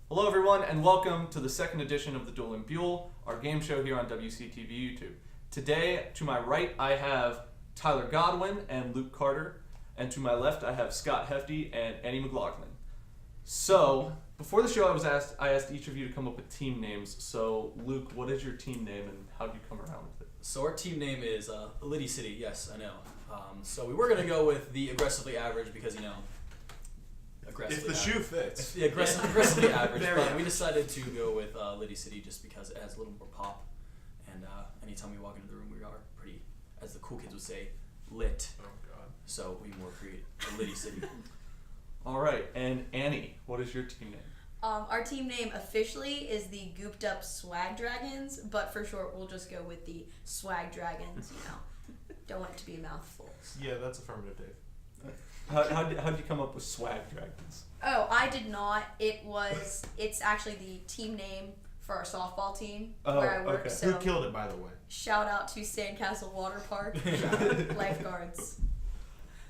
Hello everyone and welcome to the second edition of the Duel and Buhl, our game show here on WCTV YouTube. Today, to my right, I have Tyler Godwin and Luke Carter, and to my left, I have Scott Hefty and Annie McGlaughlin. So, before the show, I asked each of you to come up with team names. So, Luke, what is your team name and how did you come around with it? So our team name is Litty City. Yes, I know. So we were gonna go with the aggressively average because aggressively. If the shoe fits. The aggressively average. But we decided to go with Litty City just because it has a little more pop, and anytime we walk into the room, we are pretty, as the cool kids would say, lit. Oh God. So we more create a Litty City. All right, and Annie, what is your team name? Our team name officially is the Gooped Up Swag Dragons, but for short, we'll just go with the Swag Dragons. Don't want it to be a mouthful. Yeah, that's affirmative, Dave. How did you come up with Swag Dragons? Oh, I did not. It's actually the team name for our softball team where I work. Okay. So Who killed it, by the way? shout out to Sandcastle Water Park lifeguards.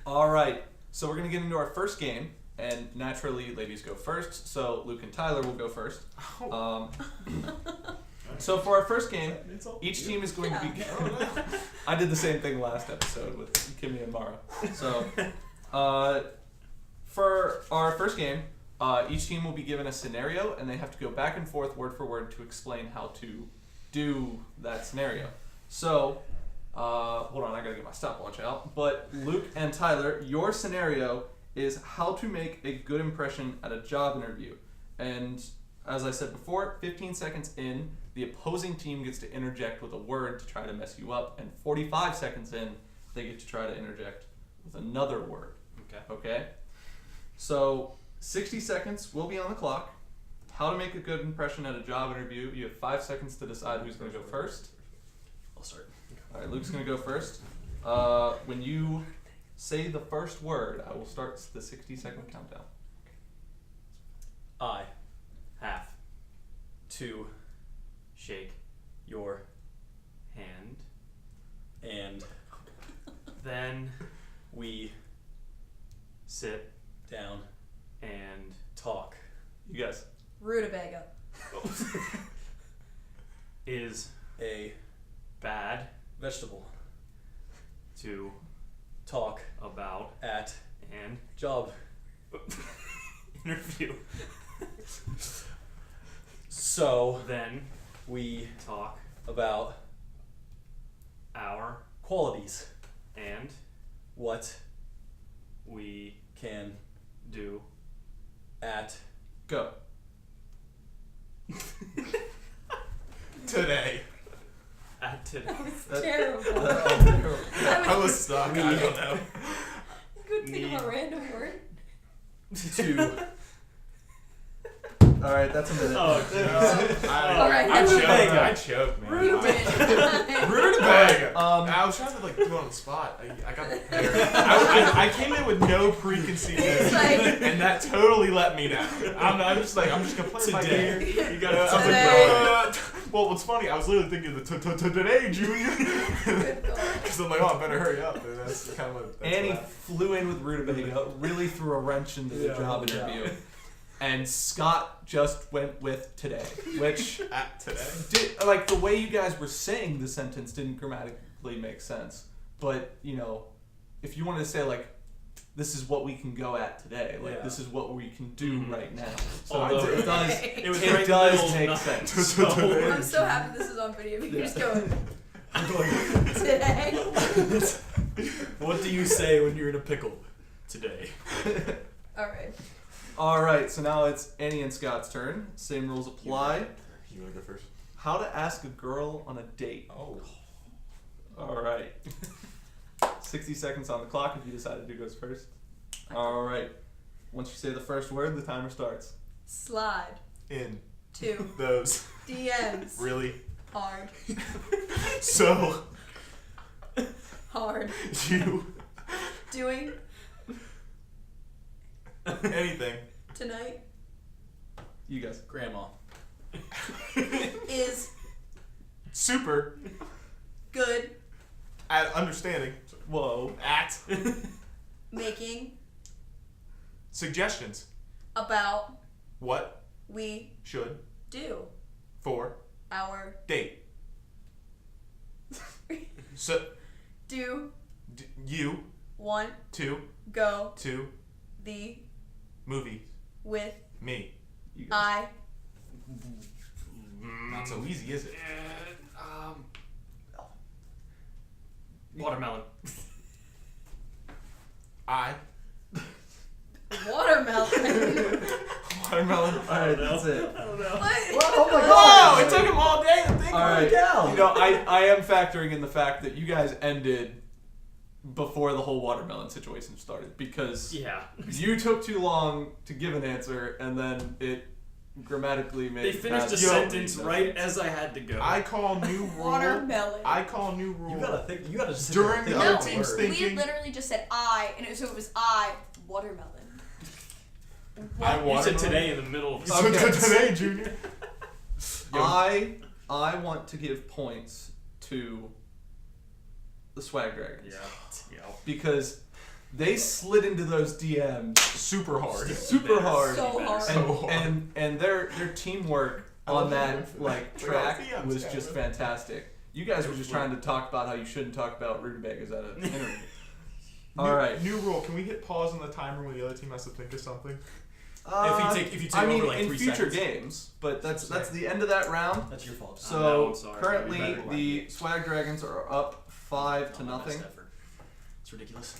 All right, so we're gonna get into our first game, and naturally, ladies go first. So Luke and Tyler will go first. So for our first game, each team is going to be. I did the same thing last episode with Kimmy and Mara. So, for our first game, each team will be given a scenario, and they have to go back and forth, word for word, to explain how to do that scenario. So, hold on, I gotta get my stopwatch out. But Luke and Tyler, your scenario is how to make a good impression at a job interview. And as I said before, 15 seconds in, the opposing team gets to interject with a word to try to mess you up, and 45 seconds in, they get to try to interject with another word. Okay? So, 60 seconds will be on the clock. How to make a good impression at a job interview. You have 5 seconds to decide who's going to go first. I'll start. All right, Luke's going to go first. When you say the first word, I will start the 60-second countdown. I have to shake your hand, and then we sit down and talk. You guys. Rutabaga. Is a bad vegetable to talk about at an job interview. So then we talk about our qualities and what we can do at Go. Today. at today. That's terrible. I was stuck. I don't know. You couldn't think of a random word. To All right, that's a minute. All right, I choked, man. Rutabaga. I was trying to do it on the spot. I got prepared. I came in with no preconceived notions, and that totally let me down. I'm just gonna play it by ear. You got something. Well, what's funny? I was literally thinking today, Junior. Because I'm like, oh, I better hurry up. And that's kind of. Annie flew in with rutabaga, really threw a wrench into the job interview. And Scott just went with today, which at today. The way you guys were saying the sentence didn't grammatically make sense. But if you wanted to say this is what we can go at today, this is what we can do right now. So it does make sense. So, I'm so happy this is on video. You just going today. what do you say when you're in a pickle today? All right, so now it's Annie and Scott's turn. Same rules apply. You want to go first? How to ask a girl on a date. Oh. All right. 60 seconds on the clock if you decide who goes first. All right. Once you say the first word, the timer starts. Slide. In. To. Those. DMs. Really? Hard. So. Hard. You. Doing. Anything. Tonight. You guys. Grandma. Is. Super. Good. At understanding. Whoa. At. Making. Suggestions. About. What? we should do for our date. So do you want to go to the movie with me. I Not so easy, is it? Watermelon. I watermelon. watermelon. Alright, that's it. I don't know. What? Oh my Whoa! It took him all day to think Alright, of it down. you know, I am factoring in the fact that you guys ended before the whole watermelon situation started because Yeah. you took too long to give an answer and then it grammatically made They finished the past- sentence right as I had to go. I call new rule. Watermelon. I call new rule. You gotta think. You gotta just During think the of other No, the team's word. thing- we thinking- literally just said I, and so it was I watermelon. I You said watermelon? today in the middle of Okay. Today, Junior. I want to give points to the Swag Dragons Yeah. because they slid into those DMs Super hard. super hard. So hard. So and their teamwork I love on the that reference. like We're all track DMs, was guys. just fantastic. You guys were just trying to talk about how you shouldn't talk about rutabagas at an interview. All right. New rule. Can we hit pause on the timer when the other team has to think of something? If you take I mean, over like in 3 future seconds. games, but that's the end of that round. That's your fault. No, So I'm sorry. currently You better the Swag Dragons are up 5 to nothing, It's ridiculous.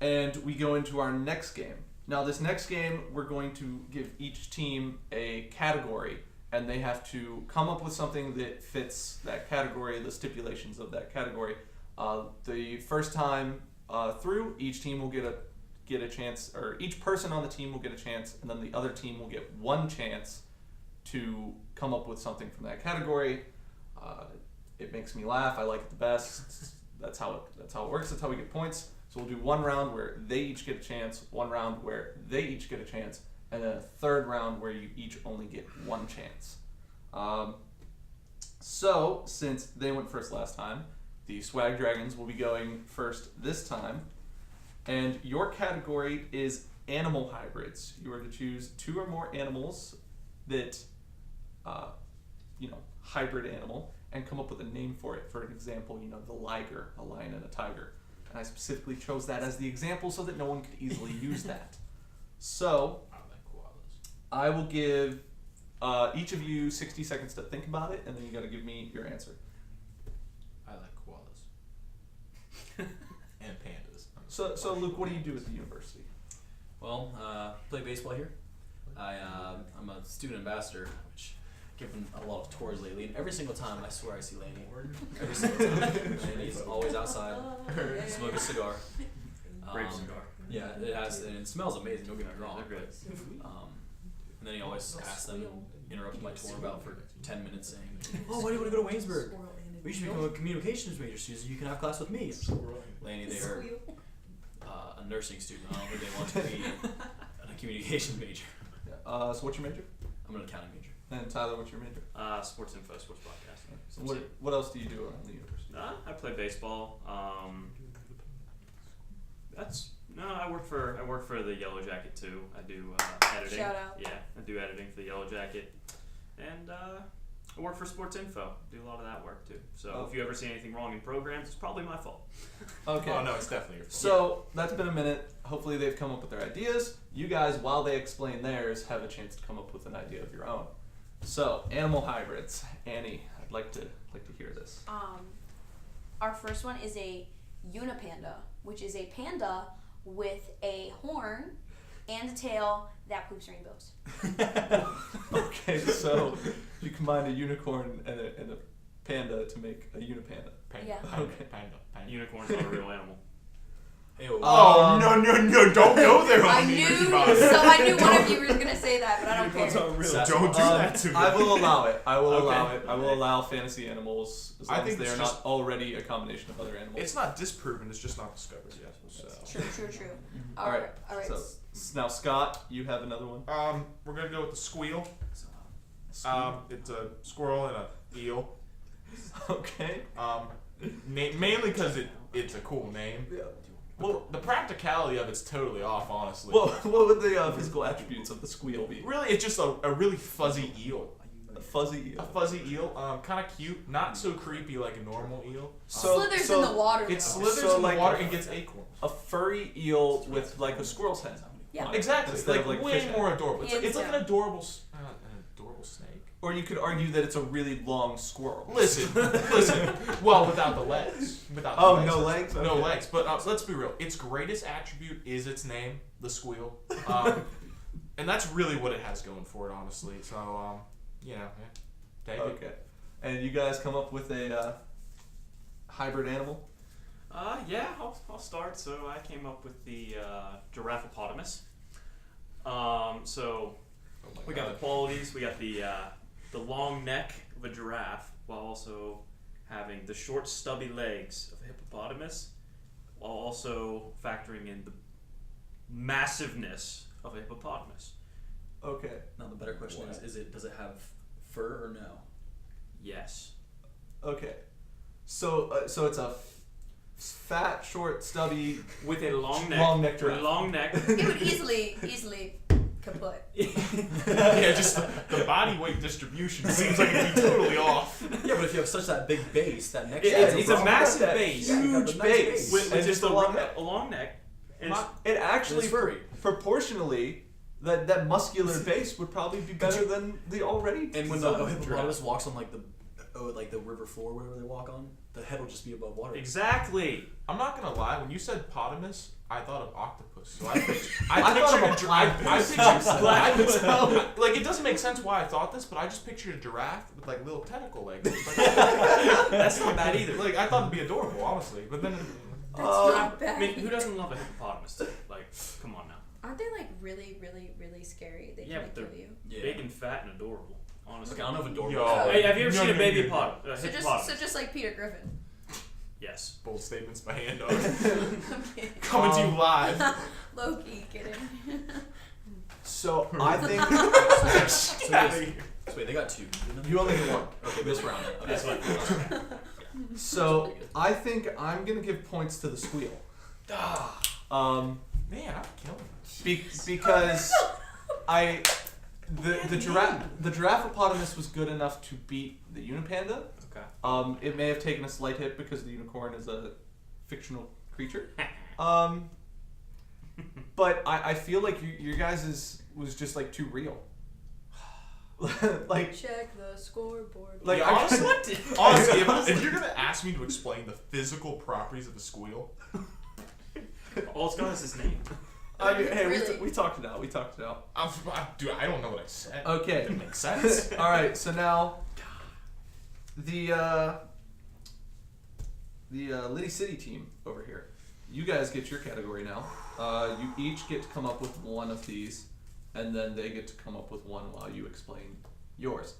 and we go into our next game. Now this next game, we're going to give each team a category, and they have to come up with something that fits that category, the stipulations of that category. The first time through, each team will get a chance, or each person on the team will get a chance, and then the other team will get one chance to come up with something from that category. It makes me laugh. I like it the best. That's how it works. That's how we get points. So we'll do one round where they each get a chance, one round where they each get a chance, and then a third round where you each only get one chance. So since they went first last time, the Swag Dragons will be going first this time. And your category is animal hybrids. You are to choose 2 or more animals that, hybrid animal, and come up with a name for it. For an example, the liger, a lion and a tiger. And I specifically chose that as the example so that no one could easily use that. So, I like koalas. I will give each of you 60 seconds to think about it, and then you got to give me your answer. I like koalas. And pandas. So Luke, what do you do at the university? Well, play baseball here. I'm a student ambassador, which I've given a lot of tours lately, and every single time I swear I see Laney. Every single time. Laney's always outside, smoking a cigar. Grape cigar. Yeah, and it smells amazing, don't get me wrong. They're good. And then he always asks them, interrupts my tour about for 10 minutes saying, "Oh, why do you want to go to Waynesburg? We should become a communications major student so you can have class with me." Laney, they're a nursing student. I don't think they want to be a communications major. Yeah. So what's your major? I'm an accounting major. And Tyler, what's your major? Sports info, sports broadcasting. So what else do you do around the university? I play baseball. I work for the Yellow Jacket too. I do editing. Shout out. Yeah, I do editing for the Yellow Jacket, and I work for Sports Info. Do a lot of that work too. So if you ever see anything wrong in programs, it's probably my fault. Okay. Oh no, it's definitely your fault. So that's been a minute. Hopefully they've come up with their ideas. You guys, while they explain theirs, have a chance to come up with an idea of your own. So animal hybrids. Annie, I'd like to hear this. Our first one is a unipanda, which is a panda with a horn and a tail that poops rainbows. Okay, so you combine a unicorn and a panda to make a unipanda. Panda, Yeah. panda, Okay. panda. Unicorn's not a real animal. Hey-o. Oh no! Don't go there I on me, knew, Ricky so Bobby. I knew one of you was gonna say that, but I don't care. Don't do that to me. I will allow it. I will Okay. allow it. I will allow fantasy animals as I long as think they it's are just- not already a combination of other animals. It's not disproven. It's just not discovered yet. So. True. All right. All right. So now Scott, you have another one. We're gonna go with the squeal. Squeal. It's a squirrel and a eel. Okay. Mainly because it's a cool name. Well, the practicality of it's totally off, honestly. what would the physical attributes of the squeal be? Really, it's just a really fuzzy eel. A fuzzy eel. A fuzzy eel, kind of cute, not so creepy like a normal eel. Slithers in the water. It though. slithers So in the like water and gets acorns. A furry eel with like a squirrel's head. Yeah. Exactly, Instead like, of, like, way fish more adorable. It's, Hands it's like down. an adorable snake. Or you could argue that it's a really long squirrel. Listen. Well, without the legs. Without the Oh, legs. no legs? No Okay. legs. But let's be real. Its greatest attribute is its name, the squeal. And that's really what it has going for it, honestly. So, take it. Okay. And you guys come up with a hybrid animal? Yeah, I'll start. So I came up with the giraffe-opotamus. So we got the qualities. We got the long neck of a giraffe, while also having the short, stubby legs of a hippopotamus, while also factoring in the massiveness of a hippopotamus. Okay. Now the better question What? is does it have fur or no? Yes. Okay. So it's a fat, short, stubby. With a long neck. Long neck With giraffe. a long neck. It would easily kaput. Yeah, just the body weight distribution seems like it'd be totally off. Yeah, but if you have such that big base, that neck. It's a massive base. Yeah, you got the Huge nice base. With And just a long neck. a long neck. And it's- It actually, It's furry. proportionally, that muscular base would probably be better than the already. And when the designed hippopotamus walks on like the river floor, whatever they walk on, the head will just be above water. exactly. I'm not gonna lie, when you said potamus, I thought of octopus. So I I thought of a giraffe. Like, it doesn't make sense why I thought this, but I just pictured a giraffe with like little tentacle legs. That's not bad either. Like, I thought it'd be adorable, honestly, but then That's not bad. I mean, who doesn't love a hippopotamus? Like, come on now. Aren't they like really, really, really scary? They Yeah, can but like, kill you. Yeah. Big and fat and adorable. Honestly. Look, I don't know if adorable. Yo. Hey, have you ever No, seen a no, baby no, no. hippopotamus? So just like Peter Griffin. Yes. bold statements by hand dog. Okay. Coming to you live. Low key kidding. So I think So wait, they got two. you only get one. Okay, this round. Okay. That's what. So I think I'm gonna give points to the squeal. Man, I'm killing Because the giraffe-opotamus was good enough to beat the unipanda. Okay. It may have taken a slight hit because the unicorn is a fictional creature. But I feel like your guys' was just like too real. Like Check the scoreboard. Like, Yeah, I- honestly, honestly, if you're gonna ask me to explain the physical properties of a squeal, All it's got is his name. I mean, hey, Really? we talked it out. dude, I don't know what I said. Okay. It makes sense. All right. So now the Litty City team over here. You guys get your category now. You each get to come up with one of these, and then they get to come up with one while you explain yours.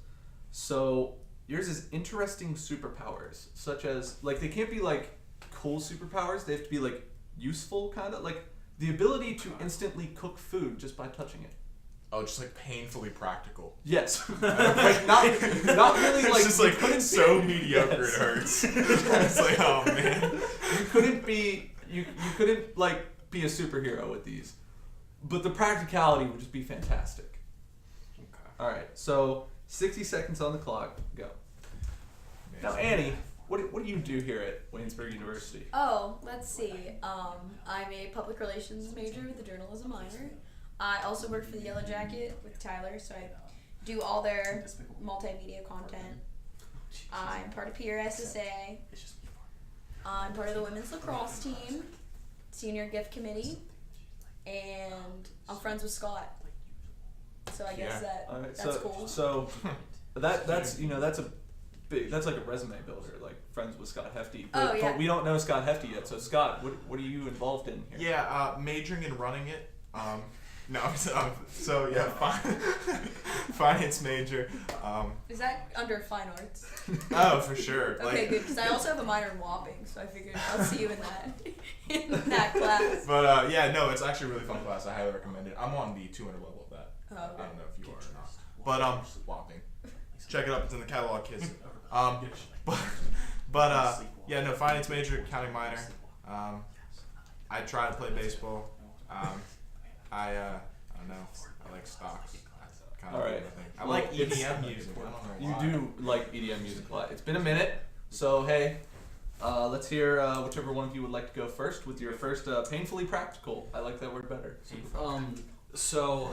So yours is interesting superpowers, such as like they can't be like cool superpowers. They have to be like useful, kind of like the ability to instantly cook food just by touching it. Oh, just like painfully practical. Yes, like not really like It's just you like couldn't so be- mediocre Yes. it hurts. It's like, oh man. You couldn't be you couldn't like be a superhero with these, but the practicality would just be fantastic. Okay. All right, so 60 seconds on the clock. Go. Now, Annie, what do you do here at Waynesburg University? Oh, let's see. I'm a public relations major with a journalism minor. I also work for the Yellow Jacket with Tyler, so I do all their multimedia content. I'm part of PRSSA. I'm part of the women's lacrosse team, senior gift committee, and I'm friends with Scott. So I guess Yeah. All right, that's cool. So that's that's a big like a resume builder, like friends with Scott Hefty. Oh, yeah. But we don't know Scott Hefty yet. So Scott, what are you involved in here? Yeah, majoring in running it. No, so yeah, finance major. Is that under fine arts? Oh, for sure. Okay, Like, good. Because I also have a minor in whopping, so I figured I'll see you in that class. but yeah, no, it's actually a really fun class. I highly recommend it. I'm on the 200 level of that. Oh, I okay. don't know if you are or not. But whopping. Check it up. It's in the catalog, kids. But yeah, no, finance major, accounting minor. I try to play baseball. I don't know. I like stocks. All right. I like EDM music. I don't know why. You do like EDM music a lot. It's been a minute, so hey, let's hear whichever one of you would like to go first with your first painfully practical. I like that word better. So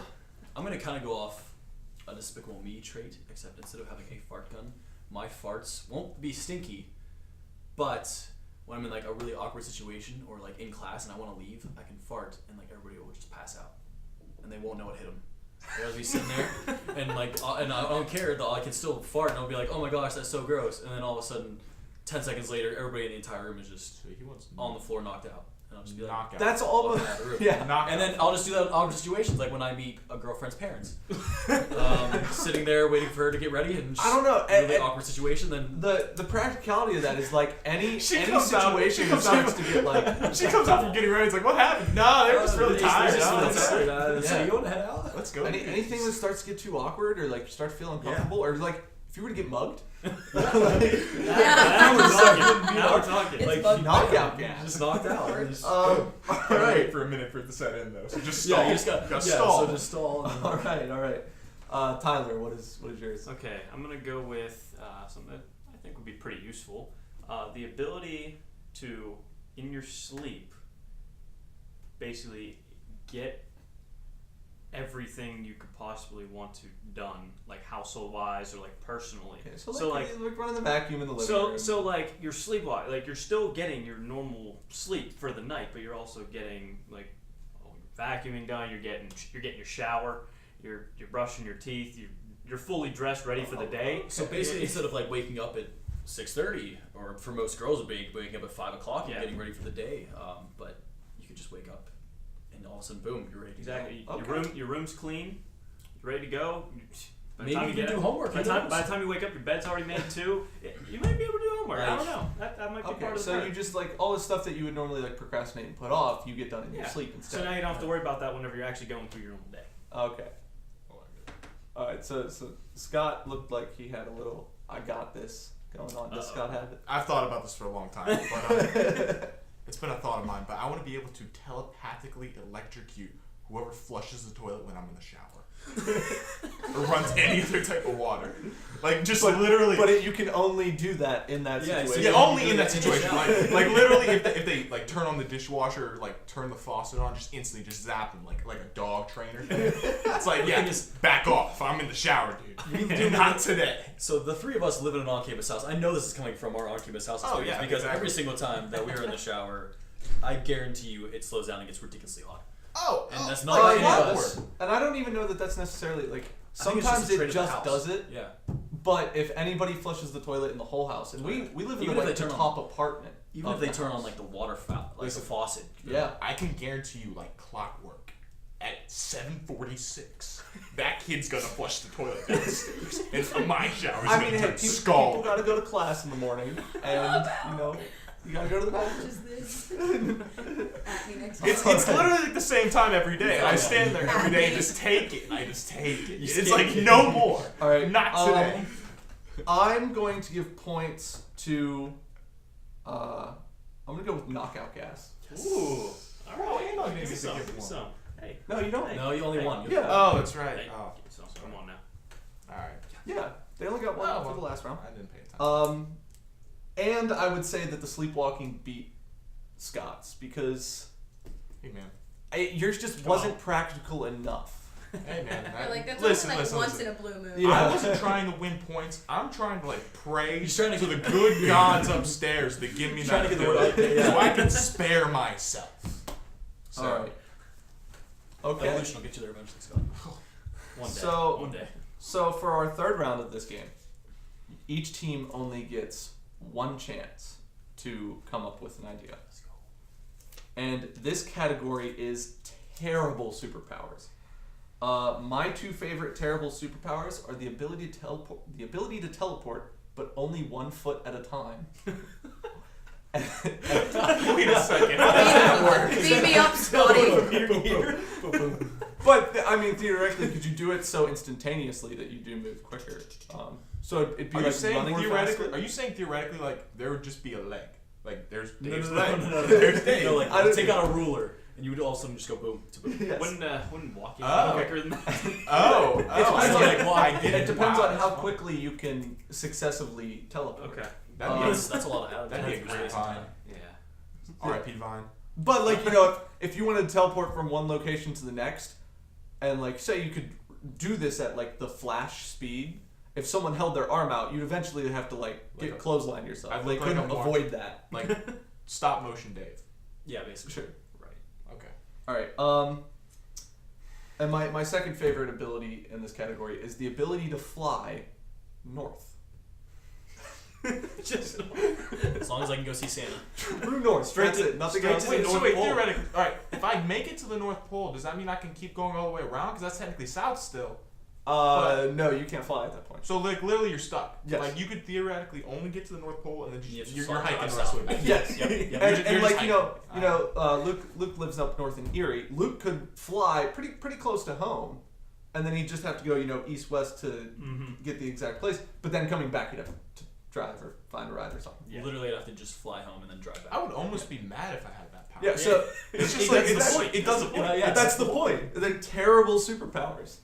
I'm gonna kind of go off a Despicable Me trait, except instead of having a fart gun, my farts won't be stinky, but when I'm in like a really awkward situation or like in class and I want to leave, I can fart and like everybody will just pass out, and they won't know what hit them. I'll be sitting there and like, and I don't care though. I can still fart and I'll be like, oh my gosh, that's so gross. And then all of a sudden, 10 seconds later, everybody in the entire room is just on the floor, knocked out. And I'll just be like, knockout. That's all. Yeah. Knockout. And then I'll just do that in awkward situations, like when I meet a girlfriend's parents, sitting there waiting for her to get ready, and I don't know. really awkward situation. Then the practicality of that is like any situation comes starts out- to get like. She comes out from getting ready. It's like, what happened? No, they're just really tired. So you want to head out? Let's go. Anything that starts to get too awkward or like start to feel uncomfortable or like if you were to get mugged, like, Now we're talking. Now we're talking. It's Like bugged knockout just gas. knocked out. All right. For a minute for it to set in though. So just stall. Yeah, you just got stall. So just stall. All right. Tyler, what is yours? Okay, I'm gonna go with something that I think would be pretty useful. The ability to, in your sleep, basically get everything you could possibly want to done, like household-wise or like personally. Okay, so like running the vacuum in the living room. So like your sleep-wise, like you're still getting your normal sleep for the night, but you're also getting like vacuuming done. You're getting your shower. You're brushing your teeth. You're fully dressed, ready for the day. So basically, instead of like waking up at 6:30, or for most girls would be waking up at 5 o'clock and getting ready for the day, but you could just wake up and all of a sudden, boom, you're ready to Exactly. go. Okay. Your room's clean. You're ready to go. By the Maybe time you get can do up- homework. By the time you wake up, your bed's already made too. You might be able to do homework. I don't know. That might be Okay, part of the so perk. you just like all the stuff that you would normally like procrastinate and put off, you get done in your Yeah. sleep instead. So now you don't have to worry about that whenever you're actually going through your normal day. Okay. All right. So Scott looked like he had a little "I got this" going on. Does Scott have it? I've thought about this for a long time, but it's been a thought of mine. But I want to be able to telepathically electrocute whoever flushes the toilet when I'm in the shower. Or runs any other type of water. Like, just literally. But you can only do that in that Yeah, situation. Yeah, you only do in that that in the situation. shower. Like literally, if they like turn on the dishwasher or like turn the faucet on, just instantly just zap them like a dog trainer. It's like, yeah, just back off. I'm in the shower, dude. Not today. So the three of us live in an on-campus house. I know this is coming from our on-campus house Oh, experience yeah, because exactly. every single time that we are in the shower, I guarantee you it slows down and gets ridiculously hot. Oh, And that's Oh, not like any yeah. of us. And I don't even know that that's necessarily like. I think it's Sometimes a trait it of the just house. does it, Yeah. but if anybody flushes the toilet in the whole house, and we live in Even the, if like, they the turn top apartment. Even of if they the turn house. on like the water fountain, like Listen. the faucet. Yeah. I can guarantee you, like clockwork, at 7:46, that kid's gonna flush the toilet downstairs. And from my shower, I mean, gonna hey, turn people skull. gotta go to class in the morning, and you know, you gotta go to the bathroom. Just this. At me next It's literally like the same time every day. I stand there every day and Happy. just take it. I just take it. You It's scan like it. no more. All right, Not today. I'm going to give points to. I'm gonna go with knockout gas. Ooh. All Oh, right. you know, you Give need to some. give Give one. some. Hey. No, you don't. Hey. No, you only Hey. won. Yeah. Oh, that's right. Hey. Oh, Give some. Come on now. all right. Yeah, they only got one Oh, for well. the last round. I didn't pay attention. And I would say that the sleepwalking beat Scott's because Hey man. yours just Come wasn't on. practical enough. Hey man. Or like that's listen, only like listen, once listen. in a blue moon. Yeah. I wasn't trying to win points. I'm trying to like pray He's trying to to get- the good gods upstairs to give me He's that trying to get the word out ability there, yeah. so I can spare myself. So, All right. Okay. Evolution will get you there eventually, Scott. One day. So- One day. So for our third round of this game, each team only gets one chance to come up with an idea. And this category is terrible superpowers. My two favorite terrible superpowers are the ability to teleport, but only 1 foot at a time. wait a second. How does that work? Beat me up, Scotty. But I mean, theoretically, could you do it so instantaneously that you do move quicker? So it'd be Are you like saying running theoretically? faster. Are you saying theoretically like there would just be a leg? Like there's No, Dave's no, leg. no, no, no. There's Dave. No, like I don't- take out a ruler, and you would all of a sudden just go boom to boom. Yes. Wouldn't walking Oh. be quicker than that? Oh, It depends, I on, like, well, I get it depends Wow, on how that's fun. quickly you can successively teleport. Okay. That'd be, That's a lot of that'd be a great Vine. Yeah. R.I.P. Vine. But like, you know, if you wanted to teleport from one location to the next, and like say you could do this at like the flash speed, if someone held their arm out, you'd eventually have to like Like get a- clothesline yourself. I'd They look like couldn't I'm avoid that. Like stop motion Dave. Yeah, basically. Sure. Right. Okay. All right. And my second favorite ability in this category is the ability to fly north. Just As long as I can go see Santa. True north. That's it. Nothing Straight else. to the Wait, North so wait, Pole. Theoretically, all right. If I make it to the North Pole, does that mean I can keep going all the way around? Because that's technically south still. no, you can't fly at that point. So like literally, you're stuck. Yes. Like you could theoretically only get to the North Pole and then You have to you're fly hiking the south. rest of the way back. Yes. Yep. And, You're and just like hiking. Luke lives up north in Erie. Luke could fly pretty close to home, and then he'd just have to go east west to get the exact place. But then coming back, he'd have to drive or find a ride or something. Yeah. Literally, I'd have to just fly home and then drive back. I would almost be mad if I had that power. Yeah. So It's just it- like that's the point. It doesn't. Yeah, That's the point. They're terrible superpowers.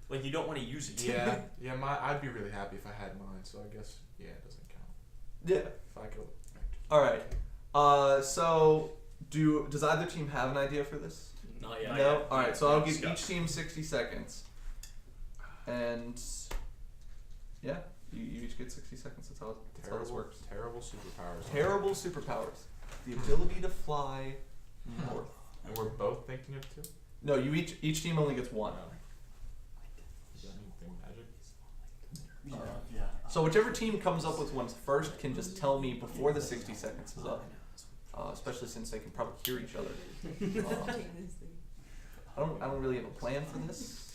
Like you don't want to use it. Yeah, yeah. I'd be really happy if I had mine. So I guess it doesn't count. Yeah. If I could. All right. So does either team have an idea for this? Not yet. No. All right. So I'll give Discuss. each team 60 seconds, and yeah, you each get 60 seconds. That's how this works. Terrible superpowers. Terrible superpowers. The ability to fly north. And we're both thinking of two. No, each team only gets one. Is that anything magic? So whichever team comes up with one first can just tell me before the 60 seconds is up. Especially since they can probably hear each other. I don't really have a plan for this.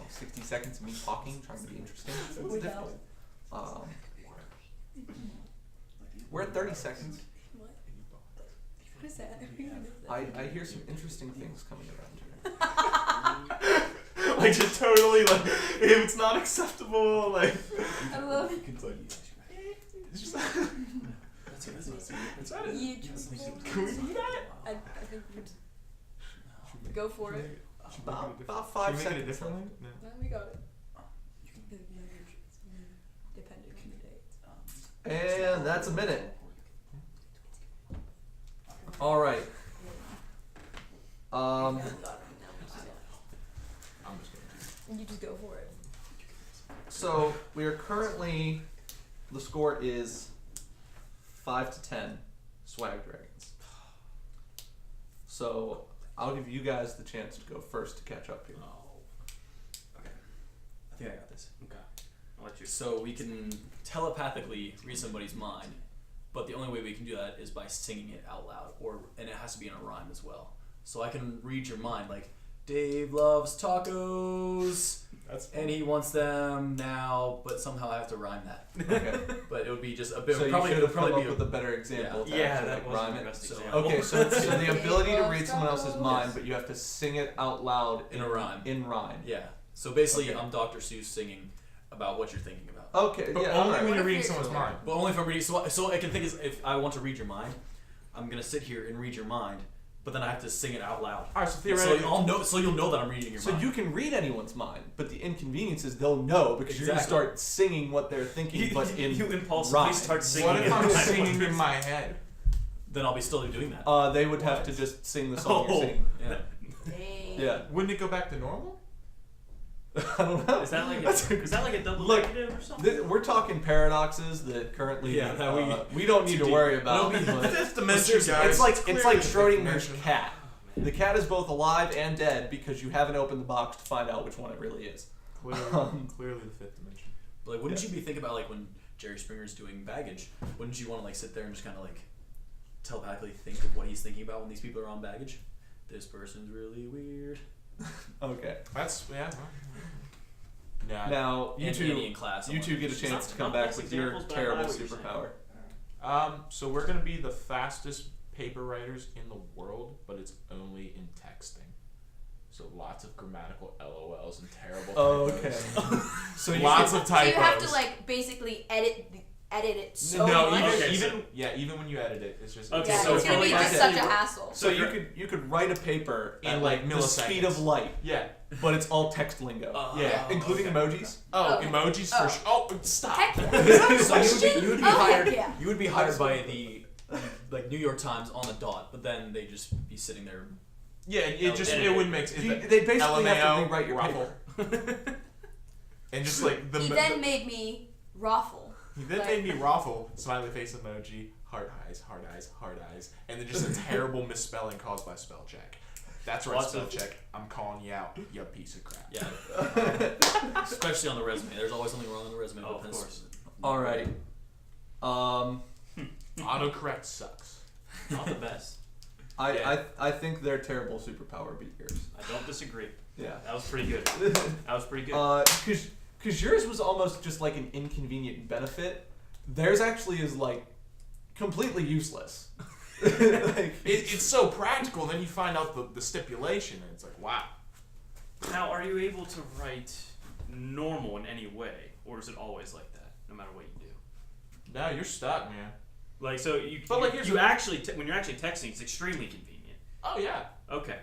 60 seconds of me talking, trying to be interesting. It's difficult. We're at 30 seconds. What is that? I hear some interesting things coming around here. Like just totally like if it's not acceptable, like I love it. it's just You can we do that? I think we just go for it. About 5 Should we make it a seconds. different link? No. No, we got it. Depending on the date. And that's a minute. All right. I'm just gonna You just go for it. So we are currently, the score is 5-10 Swag Dragons. So I'll give you guys the chance to go first to catch up here. Okay. I think I got this. Okay. I'll let you. So we can telepathically read somebody's mind, but the only way we can do that is by singing it out loud, and it has to be in a rhyme as well. So I can read your mind, like Dave loves tacos, That's and he wants them now, but somehow I have to rhyme that. Okay. But it would be just a bit. So you probably should it would have come probably up be with a better example. to Yeah, actually, that like, wasn't rhyme the it. best So- example. Okay, so the ability to read Dave someone loves else's tacos. mind, but you have to sing it out loud in a rhyme. In rhyme. Yeah. So basically, Okay. I'm Dr. Seuss singing about what you're thinking about. Okay. But Yeah. only alright. when you're What reading if someone's you're- mind. But only if I'm reading. So I can think is if I want to read your mind, I'm gonna sit here and read your mind, but then I have to sing it out loud. Alright, so So theoretically, I'll know. So you'll know that I'm reading your So mind. you can read anyone's mind, but the inconvenience is they'll know because you're gonna Exactly. start singing what they're thinking, but in you impulsively rhyme. start singing. what if in I'm my singing mind? in my head? Then I'll be still doing that. They would have What? to just sing the song you're Oh. singing. Yeah. Dang. Yeah. Wouldn't it go back to normal? I don't know. Is that like a double Look, negative or something? We're talking paradoxes that currently Yeah, that we don't need to worry about. It'll be- but Fifth dimension, guys. it's like Clearly the fifth Schrodinger's dimension. cat. The cat is both alive and dead because you haven't opened the box to find out which one it really is. Clearly, Um, clearly the fifth dimension. But like, wouldn't Yeah. you be thinking about like when Jerry Springer's doing baggage? Wouldn't you want to like sit there and just kind of like telepathically think of what he's thinking about when these people are on baggage? This person's really weird. Okay. That's yeah. Yeah. Now you And two, Annie in class. I'm you like, two get a It's chance not- to come not back best with your examples, but I terrible buy what you're saying. superpower. So we're gonna be the fastest paper writers in the world, but it's only in texting. So lots of grammatical LOLs and terrible. Oh, typos. okay. So you Lots can- of So you have to typos. like basically edit edit it so No, much. even when you edit it, it's just Okay, Yeah, so it's gonna be like just that- such a hassle. So you could write a paper In, at like, the speed of milliseconds. light, yeah. but it's all text lingo, Yeah. including emojis. Oh, Oh. emojis Oh. for sure. Oh, stop. Heck yeah. So you would be Oh, hired. heck yeah. You would be hired by the like New York Times on the dot, but then they just be sitting there. Yeah, it wouldn't make sense. They basically have to LMAO, rewrite your ruffle. paper. And just like the He then made me raffle. he then made me raffle, smiley face emoji, heart eyes, and then just a terrible misspelling caused by spell check. That's right, Lots spell of- check. I'm calling you out, you piece of crap. Yeah. Especially on the resume. There's always something wrong on the resume. Oh, with of this. course. Alrighty. Autocorrect sucks. Not the best. I think they're terrible superpower beakers. I don't disagree. Yeah. That was pretty good. That was pretty good. Because yours was almost just like an inconvenient benefit. Theirs actually is like completely useless. Like, It's so practical. Then you find out the stipulation, and it's like, wow. Now, are you able to write normal in any way, or is it always like that, no matter what you do? No, you're stuck, man. Like, so you, But, like, here's you the- actually, when you're actually texting, it's extremely convenient. Oh yeah. Okay.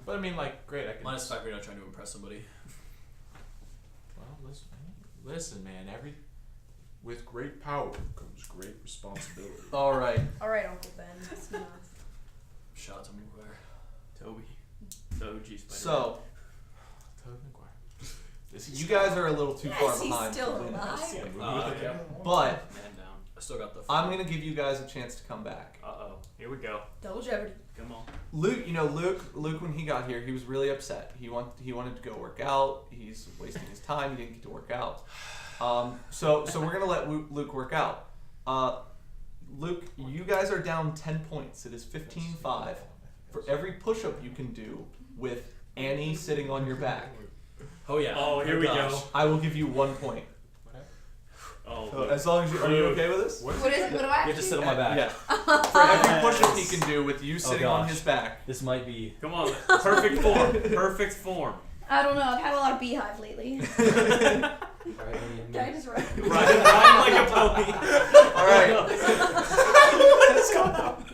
But I mean, like, great. I can. Minus the fact we're not trying to impress somebody. Well, listen, man. With great power comes great responsibility. all right. Alright, Uncle Ben. That's enough. Shout out to McGlaughlin. Toby. The OG Spider-Man. So Tobey Maguire. you guys are a little too far Yes, he's behind. still to win. alive. Yeah. But Man down. I still got the. I'm gonna give you guys a chance to come back. Uh-oh. Here we go. Double Jeopardy. Come on. Luke, Luke, when he got here, he was really upset. He wanted to go work out. He's wasting his time. He didn't get to work out. So we're gonna let Luke work out. Luke, you guys are down 10 points. It is 15-5. For every push-up you can do with Annie sitting on your back, Oh yeah. Oh, here we gosh. go. I will give you 1 point. Oh, So as long as are you okay with this? What is it? What do I You have to sit on my back. Yeah. For every push-up he can do with you sitting on gosh. his back. This might be. come on. Perfect form. Perfect form. I don't know. I've had a lot of beehive lately. Can I just run? Ride like a pony. All right. What's going on?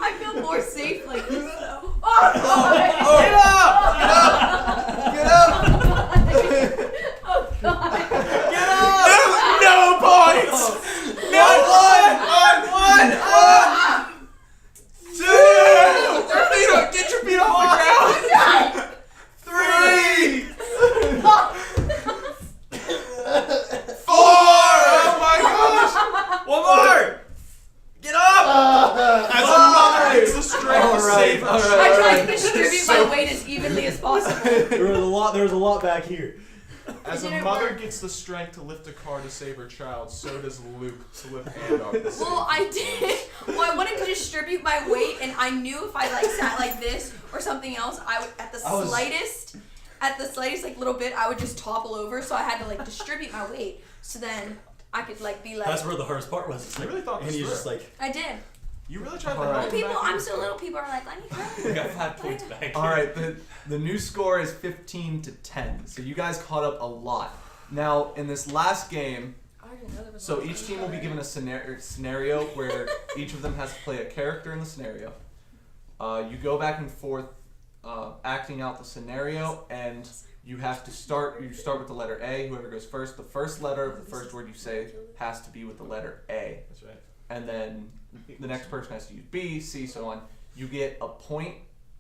I feel more safe like this though. Oh, Get up! oh God! Get up! No points. No one. Two. Get your feet off the ground. Three. Four. Oh my gosh. One more! Get up! As a mother gets the strength to save her I child. try to distribute my weight as evenly as possible. There was a lot back here. As It a didn't mother work. gets the strength to lift a car to save her child, so does Luke to lift Andar to save Well, I did. Well, I wanted to distribute my weight, and I knew if I like sat like this or something else, I would at the slightest like little bit, I would just topple over. So I had to like distribute my weight, so then I could like be like. That's where the hardest part was. It's I like, really thought and this he's through. just like. I did. You really tried to All right. help Well, him people, back I'm in? so little. People are like, let me We go. got 5 points back. All right, the new score is 15-10. So you guys caught up a lot. Now in this last game, I didn't know there was so one each thing team will be about given a scenario where each of them has to play a character in the scenario. You go back and forth, acting out the scenario, and you have to start. You start with the letter A. Whoever goes first, the first letter of the first word you say has to be with the letter A. That's right. And then the next person has to use B, C, so on. You get a point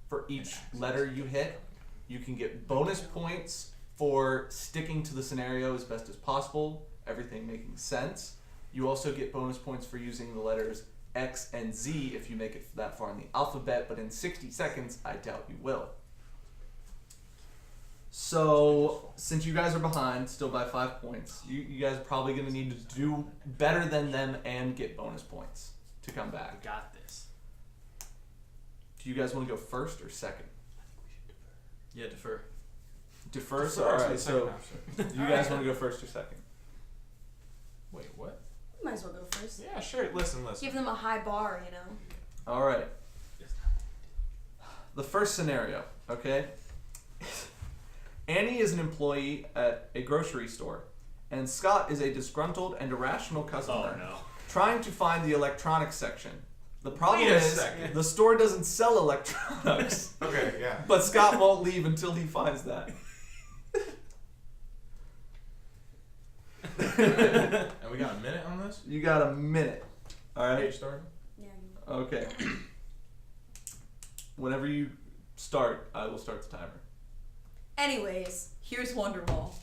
for each letter you hit. You can get bonus points for sticking to the scenario as best as possible, everything making sense. You also get bonus points for using the letters X and Z if you make it that far in the alphabet, but in 60 seconds, I doubt you will. So, since you guys are behind, still by 5 points, you guys are probably going to need to do better than them and get bonus points to come We back. got this. Do you guys want to go first or second? Yeah, defer. Defer? So, Defer to alright, the so second half, you guys want to go first or second? Wait, what? Might as well go first. Yeah, sure. Listen. Give them a high bar, you know. Alright. The first scenario, okay? Annie is an employee at a grocery store, and Scott is a disgruntled and irrational Oh customer no. trying to find the electronics section. The problem Wait a is second. the store doesn't sell electronics, Okay, yeah. but Scott won't leave until he finds that. And we got a minute on this? You got a minute. All right. Page start? Yeah. Okay. Whenever you start, I will start the timer. Anyways, here's Wonderwall.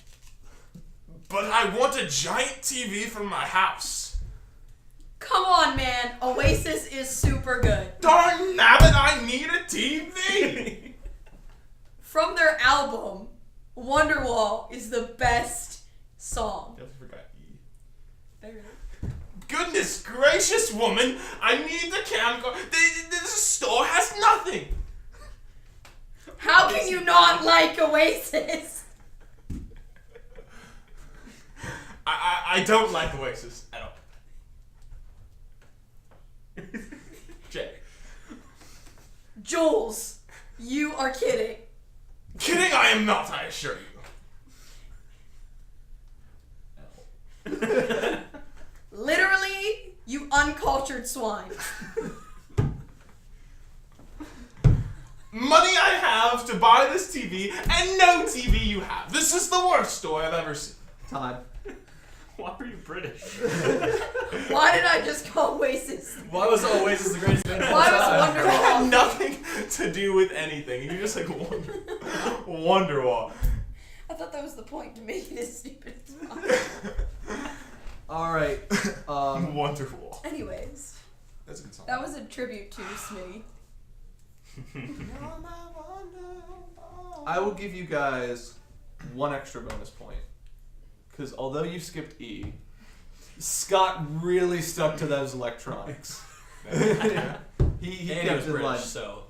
But I want a giant TV for my house. Come on, man. Oasis is super good. Darn nabbit, I need a TV! From their album, Wonderwall is the best song. Definitely forgot E. There it is. Goodness gracious, woman! I need the camcorder. This store has nothing! How can you not like Oasis? I don't like Oasis at all. Jay. Jules, you are kidding. Kidding I am not, I assure you. Literally, you uncultured swine. Money I have to buy this TV, and no TV you have. This is the worst store I've ever seen. Time. Why are you British? Why did I just call Oasis? Why was Oasis the greatest band of all Why time? was That had Wonderwall? nothing to do with anything. You just like Wonderwall. I thought that was the point, to make it as stupid as possible. All right. Wonderwall. Anyways, That's a good song. that was a tribute to Smitty. I will give you guys one extra bonus point. Because although you skipped E, Scott really stuck to those electronics. he And he kept was in British, line. so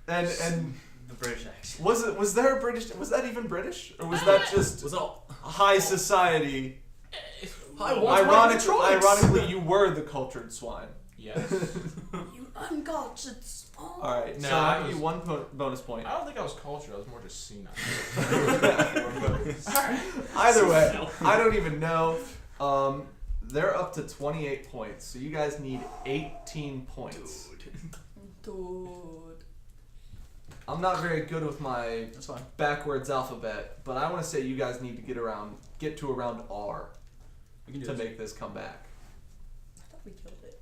And the British accent. was there a British? Was that even British, or was that just Was all high society? I want more electronics. Ironically, you were the cultured swine. Yes. You uncultured swine. All right, No, so I I'll give was- you one bonus point. I don't think I was cultured. I was more just senile. Either way, I don't even know. They're up to 28 points, so you guys need 18 points. Dude. I'm not very good with my That's fine. backwards alphabet, but I want to say you guys need to get to around R We can do to this. make this come back. I thought we killed it.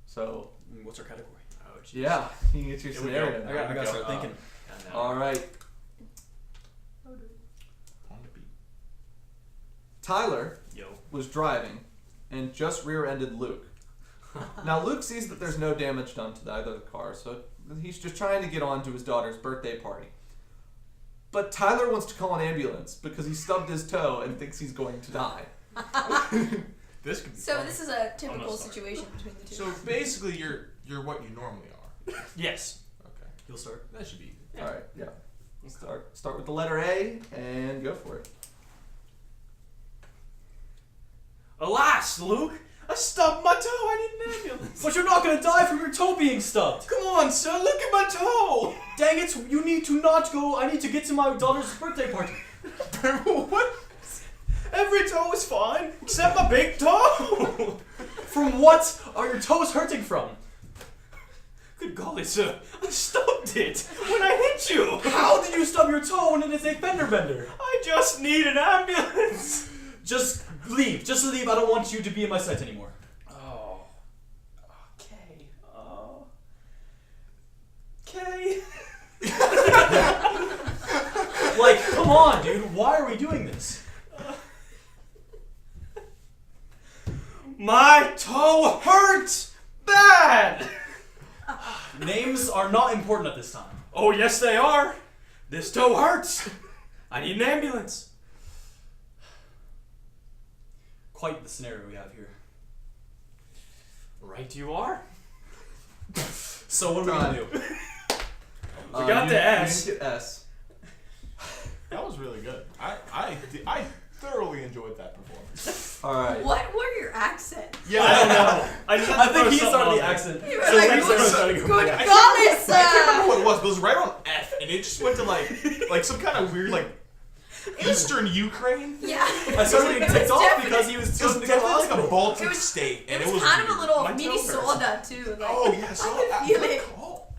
So What's our category? Oh, jeez. yeah, you can get your Here we scenario. go. now. I gotta start thinking. Yeah, no. All right, On the beat. Tyler Yo. was driving and just rear-ended Luke. Now Luke sees that there's no damage done to either of the cars, so he's just trying to get on to his daughter's birthday party. But Tyler wants to call an ambulance because he stubbed his toe and thinks he's going to die. This could be So fun. this is a typical sorry. situation between the two. So basically, you're what you normally are. Yes. Okay. You'll start. That should be. All right, yeah. Start with the letter A and go for it. Alas, Luke, I stubbed my toe. I need an ambulance. But you're not gonna die from your toe being stubbed! Come on, son. Look at my toe. Dang it, you need to not go. I need to get to my daughter's birthday party. What? Every toe is fine except my big toe. From what are your toes hurting from? Good golly, sir. I stubbed it when I hit you. How did you stub your toe when it is a fender bender? I just need an ambulance. Just leave. Just leave. I don't want you to be in my sight anymore. Oh. Okay. Okay. Like, come on, dude. Why are we doing this? My toe hurts bad. Names are not important at this time. Oh, yes, they are. This toe hurts. I need an ambulance. Quite the scenario we have here. Right, you are. So what are we gonna do? We got you, the S. You didn't get S. That was really good. I thoroughly enjoyed that performance. All right. What were your accents? Yeah, I don't know. I just had I to think throw he something started on the there. accent. You were So like, next time I'm good, starting to go good back. golly, I can't sir. remember what it was, but it was right on F, and it just went to like some kind of weird like Eastern Ukraine? Yeah. I suddenly It was ticked off definitely- because he was It was chosen to go definitely like a Baltic It was- state, It and was kind of a weird. little My mini toe hurts. soda too. Like, Oh yeah, so I could feel good it. call.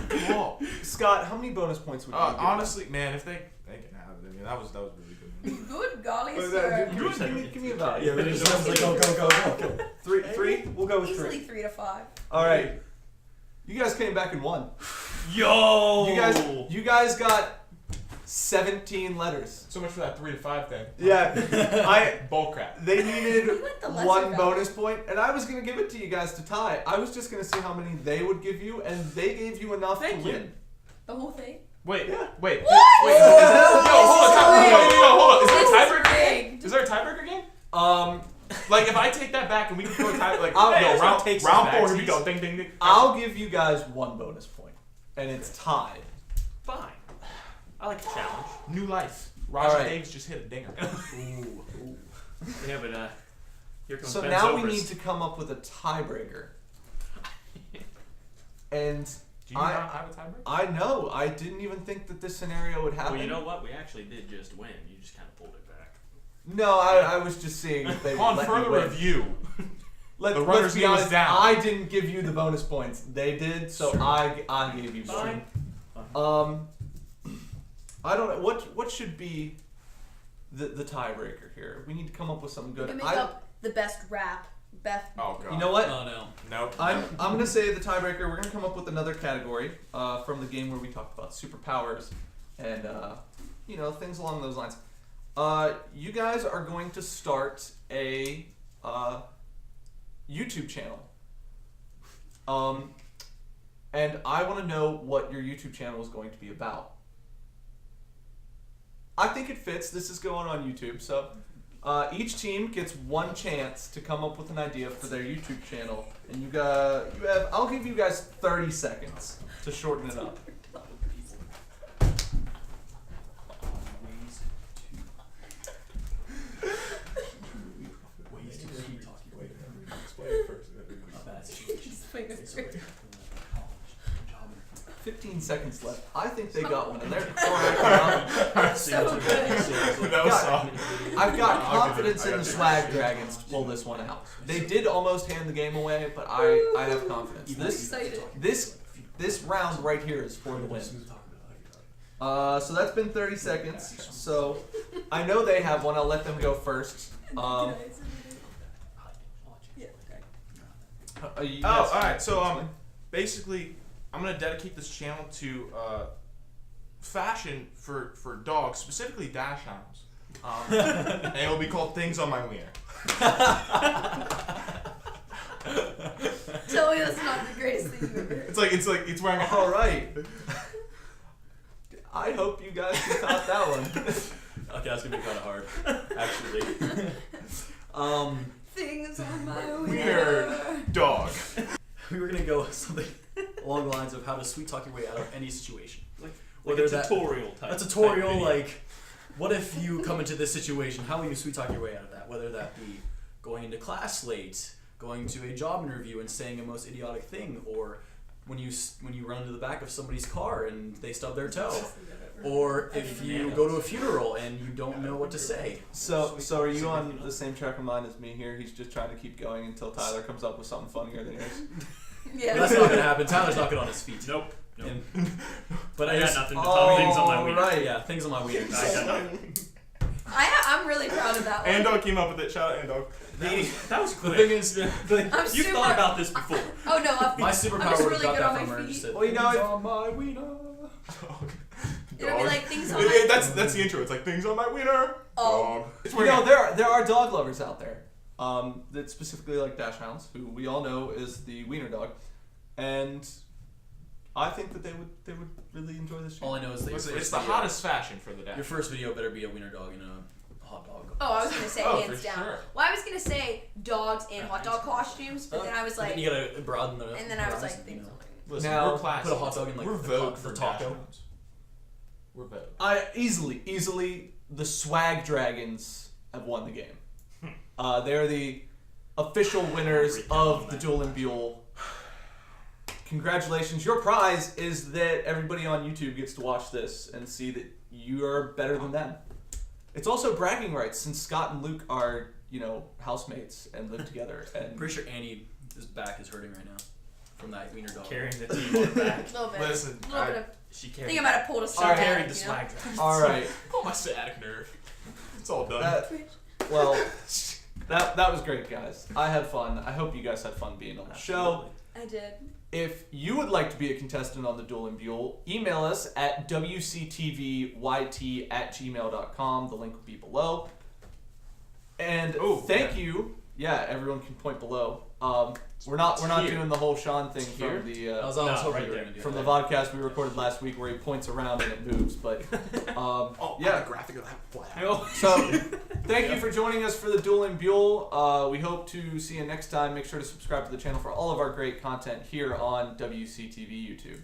Good call. Scott, how many bonus points would you give? Honestly, man, if they can have it, I mean, that was really good. Good golly, Them? sir. Give me a value. Yeah, but it just was like, go. Three? We'll go with Easily 3. 3 to 5. All right. You guys came back and won. Yo! You guys got 17 letters. So much for that 3 to 5 thing. Yeah, Bull crap. they needed You went the lesser one value. bonus point, and I was gonna give it to you guys to tie. I was just gonna see how many they would give you, and they gave you enough Thank to you. win. The whole thing? Wait. Yeah. Wait. What? Wait. Oh, Hold on. Is this there a is tiebreaker? rigged. Is there a tiebreaker game? Um, Like if I take that back and we can go tie, like I'll- no, Hey, round take some round 4, backsies. here we go. Ding ding ding. I'll give you guys 1 bonus point, and it's tied. Fine. I like the challenge. New life. Roger Alright. Daves just hit a dinger. Yeah, but here comes So Ben now we Zobrist. need to come up with a tiebreaker. And Do you not have a tiebreaker? I know, I didn't even think that this scenario would happen. Well, you know what? We actually did just win. You just kind of pulled it back. No, I was just seeing if they would On let further me win. review, Let's the runner's be knee was honest, down. I didn't give you the bonus points. They did, so Sure. I gave you Fine. one. I don't know what should be the tiebreaker here. We need to come up with something We good. can make up the best rap. Best. oh god. You know what? Oh no. Nope. I'm gonna say the tiebreaker. We're gonna come up with another category from the game where we talked about superpowers and things along those lines. You guys are going to start a YouTube channel. And I want to know what your YouTube channel is going to be about. I think it fits. This is going on YouTube, so each team gets 1 chance to come up with an idea for their YouTube channel, and you have. I'll give you guys 30 seconds to shorten it up. Explain it first. 15 seconds left. I think they got one, and they're cracking So good. That was soft. I've got I'll give it- confidence I in got the you. Swag Dragons to pull this one out. They did almost hand the game away, but I have confidence. I'm excited. This round right here is for the win. So that's been 30 seconds. So I know they have one. I'll let them go first. Oh, alright, so basically I'm gonna dedicate this channel to fashion for dogs, specifically dash hounds. And it will be called Things on My Wiener. Tell me that's not the greatest thing you've ever heard. It's wearing a All right. I hope you guys can top that one. Okay, that's gonna be kind of hard, actually. Things on my wiener dog. We were gonna go with something along the lines of how to sweet talk your way out of any situation. Like Whether a that- tutorial type. A tutorial, type video. like, what if you come into this situation? How will you sweet talk your way out of that? Whether that be going into class late, going to a job interview and saying a most idiotic thing, or when you run into the back of somebody's car and they stub their toe, or if you go to a funeral and you don't know what to say. So are you on the same track of mind as me here? He's just trying to keep going until Tyler comes up with something funnier than yours. Yeah. That's not gonna happen. Tyler's not good on his feet. Nope. Nope. But I I got just nothing to top things on my All wiener. right. yeah, things on my wiener. I got nothing. I'm really proud of that one. Andog came up with it. Shout out Andog. That was The quick. thing is, I'm You super, thought about this before. Oh no, I'm my just superpower would really have got good that on from my her and just feet. said, Well, you know, "Things if- on my wiener." It'll be like things on It- my. that's the intro. It's like Things on My Wiener. Oh. Dog. It's You wearing know, a- there are dog lovers out there that specifically like dash hounds, who we all know is the wiener dog, and I think that they would really enjoy this All channel. I know is that Listen, your it's first the video, hottest fashion for the Your dash. first video better be a wiener dog and a hot dog. Oh, I was gonna say Oh, hands for down. sure. Well, I was gonna say dogs and hot dog costumes, but then I was like, Then you gotta broaden the. and then I was like, horizon, things you know. on my. Listen, Now, we're classy. Put a hot dog in like we're the Vogue the for taco. dash hounds. We're Vogue. I easily the Swag Dragons have won the game. They're the official winners of the Duel and Buhl. Congratulations! Your prize is that everybody on YouTube gets to watch this and see that you are better than them. it's also bragging rights since Scott and Luke are, housemates and live together. I'm And pretty sure Annie's back is hurting right now from that wiener dog. Carrying the team on her back. A little bit. Listen, a little bit of. She I carried. think I might have pulled a She star carried back, the swag draft. all right, oh, my sciatic nerve. It's all done. well, that was great, guys. I had fun. I hope you guys had fun being on the show. I did. If you would like to be a contestant on the Duel and Buhl, email us at wctvyt@gmail.com. The link will be below. And thank you. Yeah, everyone can point below. We're not Here. doing the whole Sean thing Here? from the I was No, hoping right you were there. gonna do from the that. vodcast we recorded last week where he points around and it moves. But yeah. graphic of that. So thank you for joining us for the Duel and Buhl. We hope to see you next time. Make sure to subscribe to the channel for all of our great content here on WCTV YouTube.